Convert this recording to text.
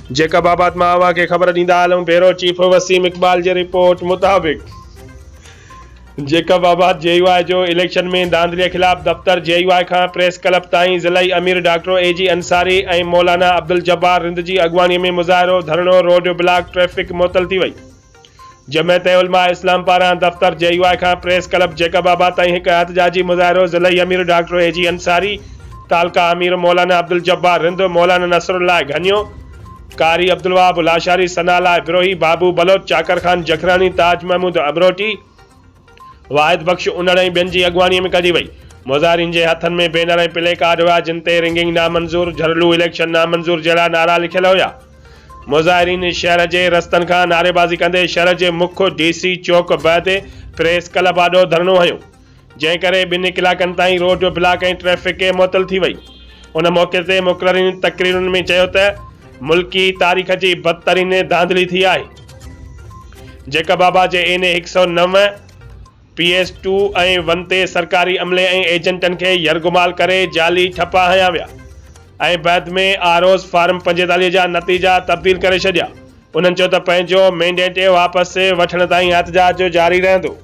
जेकबाबाद मां आवा के ख़बर ॾींदा हलूं। Bureau chief Waseem Iqbal ji report मुताबिक़ जेकबाबाद JUI जो इलेक्शन में धांधलीअ ख़िलाफ़ दफ़्तर JUI खां प्रेस क्लब ताईं ज़िलई अमीर डॉक्टर AG अंसारी ऐं मौलाना अब्दुल जब्बार रिंद जी अॻुवानीअ में मुज़ाहिरो धरणो रोड ब्लॉक ट्रैफ़िक मुअतल थी वई। जमियत उलमा इस्लाम पारां दफ़्तर JUI खां प्रेस क्लब जेकबाबाद ताईं हिकु एहतजाजी मुज़ाहिरो ज़िलई अमीर डॉक्टर AG अंसारी, तालका अमीर मौलाना अब्दुल जब्बार रिंद, मौलाना नसरुल्लाह घनियो, कारी अब्दुल वहाब लाशारी, सनाला बिरोही, बाबू बलोच, चाकर खान जखरानी, ताज महमूद अबरोटी, वाहिद बख्श उनड़ ऐं ॿियनि जी अॻुवानीअ में कढी वई। मुज़ाहिरीन जे हथनि में बैनर ऐं प्ले कार्ड हुआ जिन ते रिंगिंग नामंज़ूर, झरलू इलेक्शन नामंज़ूर जहिड़ा नारा लिखियल हुया। मुज़ाहिरीन शहर जे रस्तनि खां नारेबाज़ी कंदे शहर जे मुख्य DC चौक बैदि प्रेस क्लब आॾो धरणो हयो, जंहिं करे 2 कलाकनि ताईं रोड ब्लॉक ऐं ट्रैफ़िक मुअतल थी वई। उन मौक़े ते मुक़ररीन तक़रीरुनि में चयो त मुल्की तारीख़ जी बदतरीन धांधली थी आहे। जेकबाबाद जे NA 109 PS2 ऐं 1 ते सरकारी अमले ऐं एजेंटनि खे यरगुमाल करे जाली ठप्पा हया विया ऐं बैदि में आरोज़ फार्म 45 जा नतीजा तब्दील करे छॾिया। उन्हनि चयो त पंहिंजो मैंडेट वापसि वठण ताईं एहतजाज जारी रहंदो।